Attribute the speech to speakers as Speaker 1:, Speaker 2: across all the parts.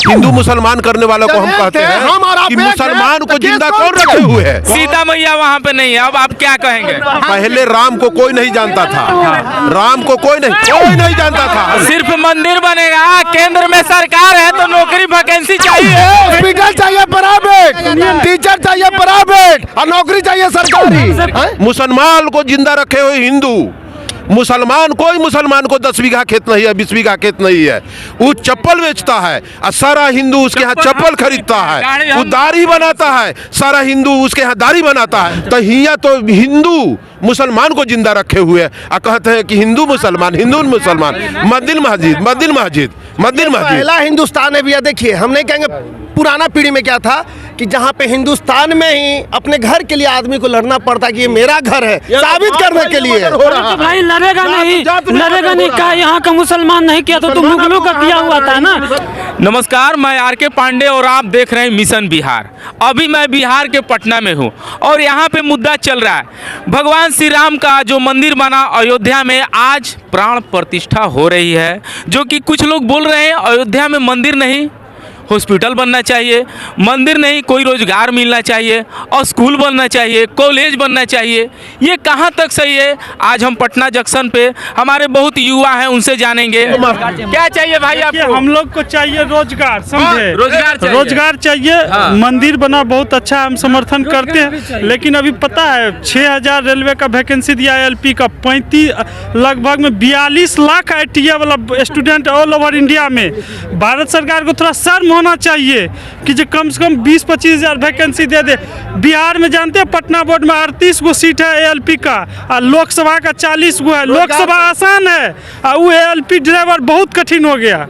Speaker 1: हिंदू मुसलमान करने वालों को हम कहते हैं कि मुसलमान को जिंदा कौन रखे हुए है?
Speaker 2: सीता मैया वहाँ पे नहीं है, अब आप क्या कहेंगे?
Speaker 1: पहले राम को कोई नहीं जानता था, राम को कोई नहीं जानता था।
Speaker 2: सिर्फ मंदिर बनेगा, केंद्र में सरकार है तो नौकरी वैकेंसी चाहिए,
Speaker 3: हॉस्पिटल चाहिए प्राइवेट, टीचर चाहिए प्राइवेट और नौकरी चाहिए सरकारी।
Speaker 1: मुसलमान को जिंदा रखे हुए हिंदू, कोई मुसलमान को 10 बीघा खेत नहीं है, 20 बीघा खेत नहीं है। वो चप्पल बेचता है और सारा हिंदू उसके यहाँ चप्पल खरीदता है। वो दाढ़ी बनाता है, सारा हिंदू उसके यहाँ दाढ़ी बनाता है। तो हिया तो हिंदू मुसलमान को जिंदा रखे हुए और कहते हैं कि हिंदू मुसलमान, मंदिर मस्जिद।
Speaker 3: पहला हिंदुस्तान है भैया। देखिए, हम नहीं कहेंगे पुराना पीढ़ी में क्या था कि जहाँ पे हिंदुस्तान में ही अपने घर के लिए आदमी को लड़ना पड़ता कि ये मेरा घर है, साबित करने के लिए।
Speaker 4: तो भाई लड़ेगा नहीं का यहाँ का मुसलमान नहीं किया तो मुगलों का किया हुआ था ना।
Speaker 2: नमस्कार, मैं आर.के. पांडे और आप देख रहे हैं मिशन बिहार। अभी मैं बिहार के पटना में हूँ और यहाँ पे मुद्दा चल रहा है। भगवान श्री राम का जो मंदिर बना अयोध्या में, आज प्राण प्रतिष्ठा हो रही है। जो कि कुछ लोग बोल रहे हैं अयोध्या में मंदिर नहीं, हॉस्पिटल बनना चाहिए, मंदिर नहीं कोई रोजगार मिलना चाहिए और स्कूल बनना चाहिए, कॉलेज बनना चाहिए। ये कहाँ तक सही है? आज हम पटना जंक्शन पे, हमारे बहुत युवा हैं, उनसे जानेंगे। क्या चाहिए भाई आपको?
Speaker 5: हम लोग को चाहिए रोजगार, समझे?
Speaker 2: रोजगार चाहिए।
Speaker 5: हाँ। मंदिर बना बहुत अच्छा, हम समर्थन करते हैं। लेकिन अभी पता है 6000 रेलवे का वैकेंसी दिया है, एलपी का 35, लगभग में 42 लाख ITA वाला स्टूडेंट ऑल ओवर इंडिया में। भारत सरकार को थोड़ा शर्म होना चाहिए कि जो कम से कम 20-25 हजार वैकेंसी दे दे। बिहार में जानते हैं पटना बोर्ड में 38 गो सीट है ALP का और लोकसभा का 40 गो है। लोकसभा आसान है और वो ALP ड्राइवर बहुत कठिन हो गया।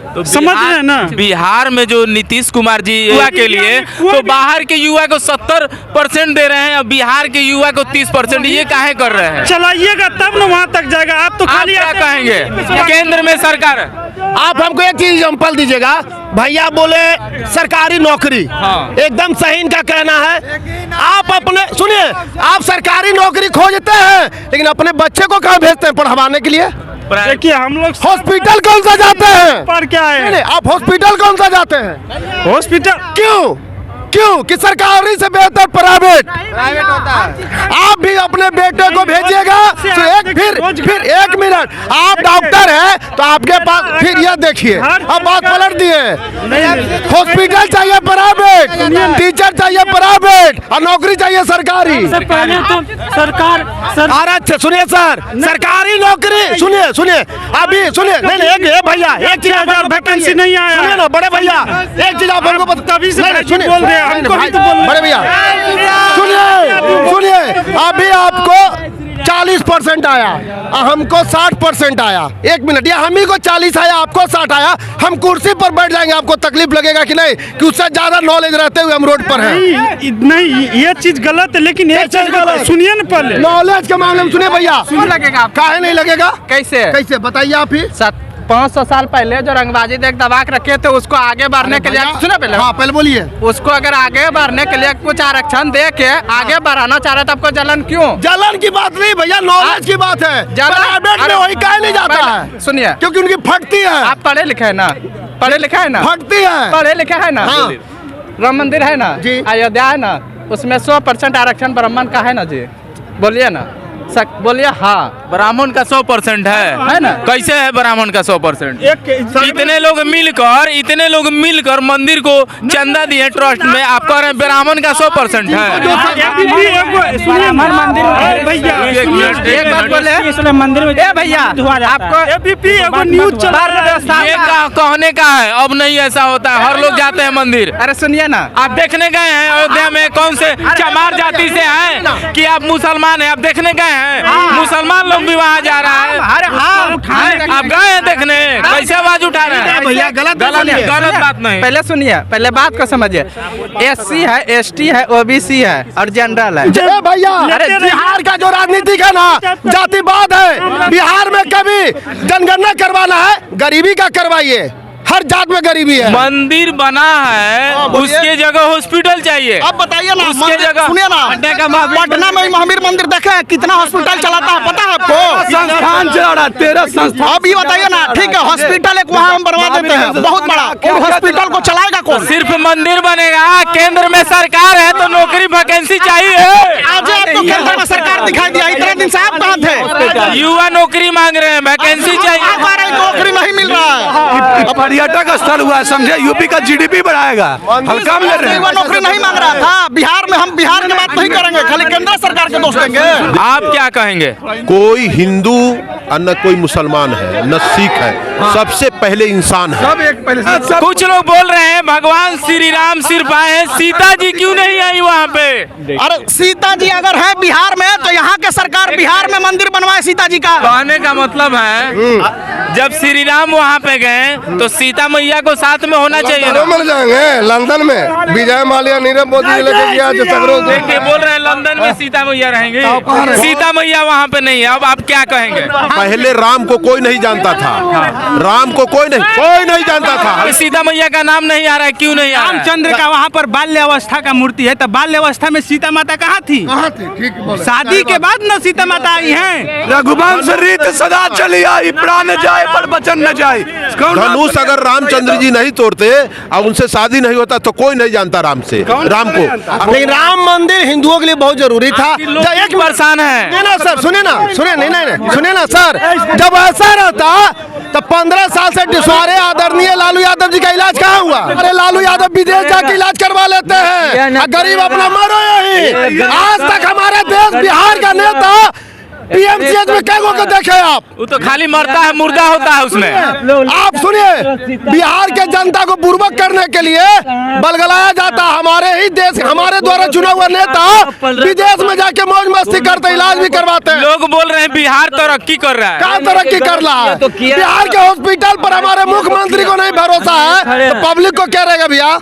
Speaker 5: तो समझ रहे हैं ना?
Speaker 2: बिहार में जो नीतीश कुमार जी युवा के लिए, तो बाहर के युवा को 70% दे रहे हैं और बिहार के युवा को 30%। ये काहे कर रहे हैं?
Speaker 5: चलाइएगा तब ना वहाँ तक जाएगा। आप तो खाली
Speaker 2: क्या कहेंगे? केंद्र में सरकार,
Speaker 3: आप हमको एक चीज एग्जाम्पल दीजिएगा। भैया बोले सरकारी नौकरी,
Speaker 2: हाँ।
Speaker 3: एकदम सही इनका कहना है। आप अपने सुनिए, आप सरकारी नौकरी खोजते हैं लेकिन अपने बच्चे को कहाँ भेजते हैं पढ़वाने के लिए?
Speaker 5: देखिए, हम लोग
Speaker 3: हॉस्पिटल कौन सा जाते हैं?
Speaker 5: पर क्या है,
Speaker 3: आप हॉस्पिटल कौन सा जाते हैं?
Speaker 5: हॉस्पिटल
Speaker 3: क्यों कि सरकारी से बेहतर प्राइवेट होता है। आप भी अपने बेटे को भेजिएगा तो फिर एक मिनट, आप डॉक्टर हैं तो आपके पास फिर ये देखिए, अब बात पलट दिए। हॉस्पिटल चाहिए प्राइवेट, टीचर चाहिए प्राइवेट और नौकरी चाहिए सरकारी।
Speaker 4: पहले तो सरकार
Speaker 3: अच्छा सुनिए सर, सरकारी नौकरी सुनिए अभी सुनिए। नहीं भैया, एक चीज
Speaker 5: वैकेंसी नहीं आया
Speaker 3: सुनिए ना बड़े भैया, एक चीज आप हमको
Speaker 5: तभी से
Speaker 3: सुनिए
Speaker 5: बोल रहे हैं।
Speaker 3: बड़े भैया सुनिए, अभी आपको 40% आया और हमको 60% आया। एक मिनट, या हम ही को 40 आया, आपको 60 आया। हम कुर्सी पर बैठ जाएंगे, आपको तकलीफ लगेगा कि नहीं कि उससे ज्यादा नॉलेज रहते हुए हम रोड पर हैं?
Speaker 5: नहीं, ये चीज गलत है। लेकिन एक चीज सुनिए ना, पहले
Speaker 3: नॉलेज के मामले में सुनिए भैया।
Speaker 2: लगेगा
Speaker 3: काहे नहीं लगेगा?
Speaker 2: कैसे
Speaker 3: बताइए आप ही।
Speaker 6: 500 साल पहले जो रंगबाजी देख दबा के रखे थे, उसको आगे बढ़ने के लिए सुने पहले।
Speaker 3: हाँ, पहले बोलिए।
Speaker 6: उसको अगर आगे बढ़ने के लिए कुछ आरक्षण दे के आगे बढ़ाना चाह रहे थे, आपको जलन क्यों?
Speaker 3: जलन की बात नहीं भैया, नॉलेज की बात है। प्राइवेट में वही काहे नहीं जाता है?
Speaker 6: सुनिए,
Speaker 3: क्योंकि उनकी फटती है।
Speaker 6: आप पढ़े लिखे है ना?
Speaker 3: फटती है।
Speaker 6: पढ़े लिखे है ना?
Speaker 3: हाँ।
Speaker 6: राम मंदिर है ना
Speaker 3: जी,
Speaker 6: अयोध्या है ना, उसमें 100% आरक्षण ब्राह्मण का है ना जी? बोलिए ना, बोलिए। हाँ,
Speaker 2: ब्राह्मण का 100% है
Speaker 6: ना?
Speaker 2: कैसे है ब्राह्मण का 100%? इतने लोग मिलकर मंदिर को चंदा दिए ट्रस्ट में, आप कह रहे हैं ब्राह्मण का 100% है?
Speaker 6: एक बात बोले मंदिर में भैया, आपको न्यूज
Speaker 2: कहने का है, अब नहीं ऐसा होता है, हर लोग जाते हैं मंदिर।
Speaker 6: अरे सुनिए ना,
Speaker 2: आप देखने गए हैं अयोध्या में कौन से चमार जाति से हैं कि आप मुसलमान हैं? आप देखने गए हैं मुसलमान लोग भी वहाँ जा रहा है? आप गए हैं देखने? कैसे आवाज उठा रहे हैं
Speaker 3: भैया? गलत
Speaker 2: बात नहीं।
Speaker 6: पहले सुनिए, पहले बात को समझिए। SC है, ST है, OBC है और जनरल है।
Speaker 3: भैया, अरे बिहार का जो राजनीतिक है ना, जातिवाद है। बिहार में कभी जनगणना करवाना है, गरीबी का करवाइए। हर जात में गरीबी है।
Speaker 2: मंदिर बना है, उसके जगह हॉस्पिटल चाहिए।
Speaker 3: अब बताइए ना,
Speaker 2: उसके जगह
Speaker 3: सुनिए ना, पटना में महावीर मंदिर देखे कितना हॉस्पिटल चलाता है पता है आपको?
Speaker 7: संस्थान चला रहा, 13 संस्थान।
Speaker 3: अब ये बताइए ना, ठीक है हॉस्पिटल एक वहाँ हम बनवा देते हैं बहुत बड़ा, और हॉस्पिटल को चलाएगा कौन?
Speaker 2: सिर्फ मंदिर बनेगा, केंद्र में सरकार है तो नौकरी वैकेंसी चाहिए।
Speaker 3: आज आपको केंद्र में सरकार दिखाई दिया, इतने दिन से आप कहाँ थे?
Speaker 2: युवा नौकरी मांग रहे हैं, वैकेंसी चाहिए।
Speaker 3: हमारा नौकरी नहीं मिल रहा है।
Speaker 7: पर्यटक स्थल हुआ है, समझे, यूपी का जीडीपी बढ़ाएगा, हल्का में ले रहे हैं।
Speaker 3: नौकरी नहीं मांग रहा था बिहार में, हम बिहार की बात नहीं करेंगे, खाली केंद्र सरकार के दोष देंगे।
Speaker 2: आप क्या कहेंगे?
Speaker 1: कोई हिंदू और न कोई मुसलमान है, न सिख है, सबसे पहले इंसान है।
Speaker 7: सब एक पहले से
Speaker 2: कुछ लोग बोल रहे हैं भगवान श्री राम सिर्फ आए हैं, सीता जी क्यों नहीं आई वहाँ पे?
Speaker 3: अरे सीता जी अगर है बिहार में तो यहाँ के सरकार बिहार में मंदिर बनवाए सीता जी का।
Speaker 2: कहने का मतलब है जब श्री राम वहाँ पे गए तो सीता मैया को साथ में होना चाहिए ना।
Speaker 8: मिल जाएंगे लंदन में, विजय माल्या नीरव मोदी लेके गया जो
Speaker 2: देखिए बोल रहे हैं लंदन में सीता मैया रहेंगे, सीता मैया वहाँ पे नहीं है। अब आप क्या कहेंगे?
Speaker 1: पहले राम को कोई नहीं जानता था, राम को कोई नहीं जानता था।
Speaker 2: सीता मैया का नाम नहीं आ रहा है, क्यों नहीं आ रहा है?
Speaker 6: रामचंद्र का वहाँ पर बाल्य अवस्था का मूर्ति है, तो बाल्य अवस्था में सीता माता कहाँ थी? शादी के बाद न सीता माता आई हैं।
Speaker 7: रघुवंश रीत सदा चली आई, प्राण जाए पर वचन न जाए।
Speaker 1: धनुष अगर रामचंद्र जी नहीं तोड़ते और उनसे शादी नहीं होता तो कोई नहीं जानता राम को।
Speaker 3: लेकिन राम मंदिर हिंदुओं के लिए बहुत जरूरी था।
Speaker 2: एक परेशान है
Speaker 3: ना सर, सुने ना, सुने ना सर, जब ऐसा रहता तो 15 साल से डिसवारे आदरणीय लालू यादव जी का इलाज कहाँ हुआ? अरे लालू यादव विदेश जाके इलाज करवा लेते हैं, गरीब अपना मरो यही। आज तक हमारे देश बिहार का नेता पीएमसीएच में क्या को देखे आप?
Speaker 2: वो तो खाली मरता है, मुर्दा होता है उसमें।
Speaker 3: आप सुनिए, बिहार के जनता को बुर्बक करने के लिए बलगलाया जाता, हमारे ही देश, हमारे द्वारा चुना हुआ नेता विदेश में जाके मौज मस्ती करते, इलाज भी करवाते हैं।
Speaker 2: लोग बोल रहे हैं बिहार तरक्की कर रहा है।
Speaker 3: क्या तरक्की कर रहा है? बिहार के हॉस्पिटल पर हमारे मुख्यमंत्री को नहीं भरोसा है तो पब्लिक को क्या रहेगा भैया?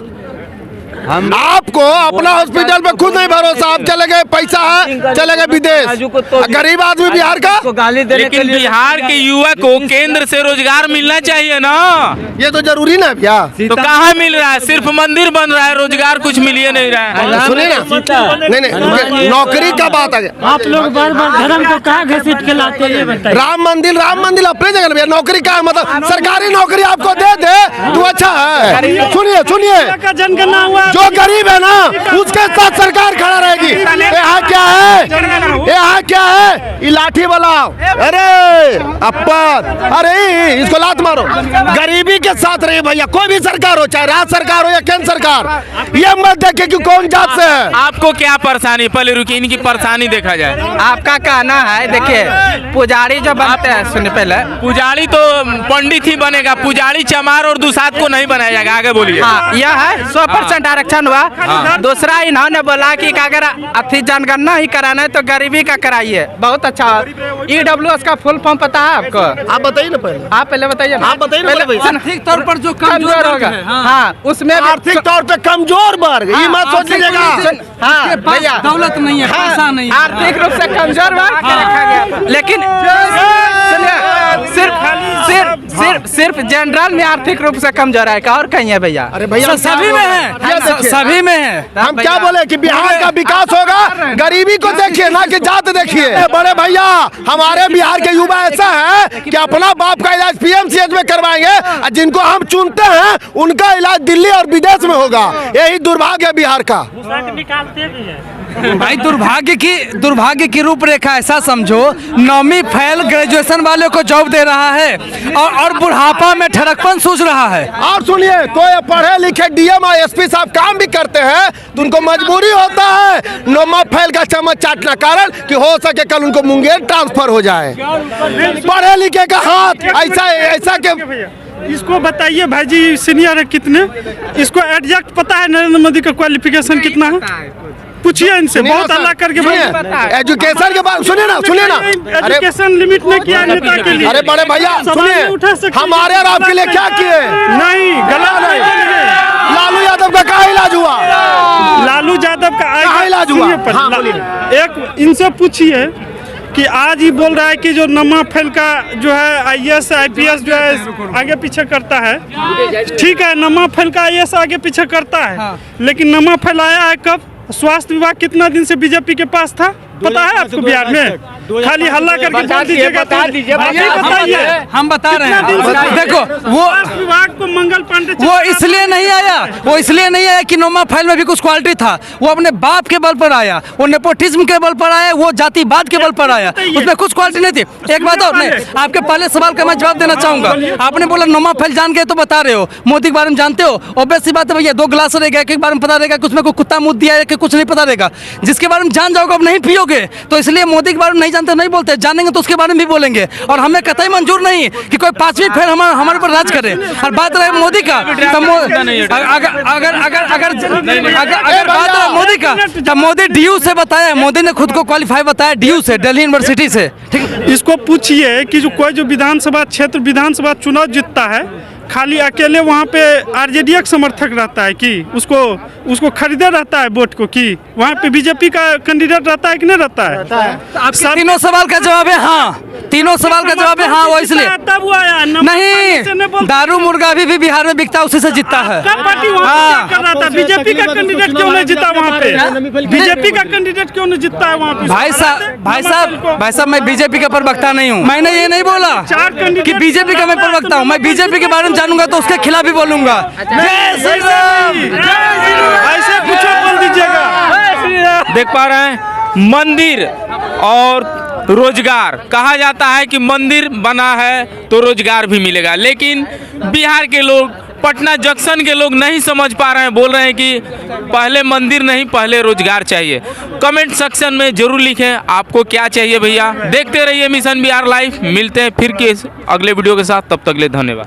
Speaker 3: आपको अपना हॉस्पिटल पे खुद नहीं भरोसा, आप चले गए, पैसा है चले गए विदेश, गरीब आदमी बिहार का।
Speaker 2: लेकिन बिहार के युवा को केंद्र से रोजगार मिलना चाहिए ना,
Speaker 3: ये तो जरूरी ना भैया।
Speaker 2: तो कहाँ मिल रहा है? सिर्फ मंदिर बन रहा है, रोजगार कुछ मिल ही नहीं रहा है।
Speaker 3: सुनिए ना, नहीं नौकरी का बात आ गया।
Speaker 4: आप लोग बार बार धर्म को कहाँ घसीट के लाते हैं ये बताइए?
Speaker 3: राम मंदिर अपने जगह भैया, नौकरी का मतलब सरकारी नौकरी आपको दे तो अच्छा है। सुनिए,
Speaker 5: जनगणना हुआ,
Speaker 3: जो गरीब है ना उसके साथ सरकार खड़ा रहेगी। यहाँ क्या है? ये लाठी वाला, अरे अप्पर, अरे इसको लात मारो। गरीबी के साथ रहिए भैया, कोई भी सरकार हो, चाहे राज्य सरकार हो या केंद्र सरकार, ये मत देखे कि कौन जात से है।
Speaker 2: आपको क्या परेशानी? पहले रुकिए, इनकी परेशानी देखा जाए।
Speaker 6: आपका कहना है, देखिए पुजारी जो बनते हैं, सुनिए पहले,
Speaker 2: पुजारी तो पंडित ही बनेगा, पुजारी चमार और दुसाध को नहीं बनाया जाएगा। आगे बोलिए।
Speaker 6: हाँ, यह है 100% आरक्षण हुआ। दूसरा इन्होंने बोला कि अगर अति जनगणना ही कराना है तो गरीबी का कराइए, बहुत अच्छा। EWS का फुल फॉर्म पता है आपको?
Speaker 3: आप बताइए ना पहले,
Speaker 6: आप पहले बताइए ना।
Speaker 3: आप बताइए ना पहले।
Speaker 6: आर्थिक तौर पर जो कमजोर होगा, हाँ उसमें
Speaker 3: आर्थिक तौर पे कमजोर वर्ग, ये मत सोच लीजिएगा।
Speaker 6: हाँ भैया,
Speaker 4: दौलत नहीं है, पैसा नहीं है,
Speaker 6: आर्थिक रूप से कमजोर वर्ग के रखा गया। लेकिन सिर्फ जनरल में आर्थिक रूप से कमजोर है, और कहीं है भैया?
Speaker 3: अरे भैया
Speaker 6: सभी में है, सभी में है।
Speaker 3: हम क्या बोले कि बिहार का विकास होगा, गरीबी को देखिए ना कि जात देखिए। बड़े भैया, हमारे बिहार के युवा ऐसा है कि अपना बाप का इलाज पीएमसीएच में करवाएंगे, और जिनको हम चुनते हैं उनका इलाज दिल्ली और विदेश में होगा। यही दुर्भाग्य है बिहार का।
Speaker 4: निकालते भी है।
Speaker 9: भाई दुर्भाग्य की रूपरेखा ऐसा समझो, 9वीं फेल ग्रेजुएशन वाले को जॉब दे रहा है और बुढ़ापा में ठरकपन सूझ रहा है।
Speaker 3: और सुनिए, कोई पढ़े लिखे डीएम और एसपी साहब काम भी करते हैं तो उनको मजबूरी होता है 9वां फेल का चम्मच चाटना, कारण कि हो सके कल उनको मुंगेर ट्रांसफर हो जाए। पढ़े लिखे का हाथ ऐसा के
Speaker 5: इसको बताइए भाई जी, सीनियर है कितने? इसको एग्जैक्ट पता है नरेंद्र मोदी का क्वालिफिकेशन कितना है? पूछिए इनसे, बहुत अलग करके
Speaker 3: एजुकेशन के बाद। सुनिए ना,
Speaker 5: एजुकेशन लिमिट नहीं किया नेता के लिए।
Speaker 3: अरे बड़े भैया सुनिए, हमारे और आपके लिए क्या किए?
Speaker 5: नहीं, गलत नहीं।
Speaker 3: लालू यादव का कहाँ इलाज हुआ?
Speaker 5: लालू यादव का
Speaker 3: कहाँ इलाज हुआ?
Speaker 5: एक इनसे पूछिए कि आज ही बोल रहा है कि जो नमा फैल का जो है IAS IPS जो है आगे पीछे करता है। ठीक है, नमा फैल का IAS आगे पीछे करता है, लेकिन नमा फैल आया है कब? स्वास्थ्य विभाग कितना दिन से बीजेपी के पास था पता है आपको? बिहार में खाली हल्ला करके बोल दीजिएगा, बताइए।
Speaker 9: हम बता रहे हैं, देखो वो
Speaker 5: विभाग को मंगल पांडे
Speaker 9: वो इसलिए नहीं आया कि नोमा फाइल में भी कुछ क्वालिटी था। वो अपने बाप के बल पर आया, वो नेपोटिज्म के बल पर आया, वो जातिवाद के बल पर आया, उसमें कुछ क्वालिटी नहीं थी। एक बात और नहीं, आपके पहले सवाल का मैं जवाब देना चाहूंगा। आपने बोला नोमा फाइल जान गए तो बता रहे हो, मोदी के बारे में जानते हो? ऑब्वियस सी बात है भैया, 2 गिलास रहेगा, एक बारे में पता रहेगा कि उसमें कोई कुत्ता मुँह दिया है कि कुछ नहीं पता रहेगा। जिसके बारे में जान जाओगे अब नहीं पियोगे, तो इसलिए मोदी के बारे में नहीं जानते नहीं बोलते, जानेंगे तो उसके बारे में भी बोलेंगे। और हमें कतई मंजूर नहीं कि कोई 5वीं फेल हमारे ऊपर राज करे। और बात रहे मोदी का, अगर बात रहे मोदी का, तो मोदी DU से बताया, मोदी ने खुद को क्वालिफाई बताया DU से, दिल्ली यूनिवर्सिटी से। ठीक,
Speaker 5: इसको पूछिए कि जो कोई जो विधानसभा क्षेत्र विधानसभा चुनाव जीतता है, खाली अकेले वहाँ पे RJD का समर्थक रहता है कि उसको खरीदे रहता है वोट को, कि वहाँ पे बीजेपी का कैंडिडेट रहता है कि नहीं रहता है?
Speaker 9: आपके तीनों सवाल का जवाब है हाँ, तीनों सवाल का जवाब है हाँ। वो इसलिए
Speaker 5: तब वो आया
Speaker 9: नहीं, दारू मुर्गा भी बिहार में बिकता, उसी से जीतता है।
Speaker 5: कर रहा था, बीजेपी का कैंडिडेट क्यों नहीं जीता वहाँ पे? बीजेपी का कैंडिडेट क्यों नहीं जीतता है वहाँ पे?
Speaker 9: भाई साहब मैं बीजेपी का प्रवक्ता नहीं हूँ। मैंने ये नहीं बोला कि बीजेपी का मैं प्रवक्ता हूँ। मैं बीजेपी के बारे में जानूंगा तो उसके खिलाफ भी बोलूंगा। जय श्री राम,
Speaker 5: ऐसे कुछ बोल दीजिएगा।
Speaker 2: देख पा रहे हैं, मंदिर और रोजगार कहा जाता है कि मंदिर बना है तो रोजगार भी मिलेगा, लेकिन बिहार के लोग, पटना जंक्शन के लोग नहीं समझ पा रहे हैं, बोल रहे हैं कि पहले मंदिर नहीं पहले रोजगार चाहिए। कमेंट सेक्शन में जरूर लिखें आपको क्या चाहिए भैया। देखते रहिए मिशन बिहार लाइव, मिलते हैं फिर के अगले वीडियो के साथ, तब तक के लिए धन्यवाद।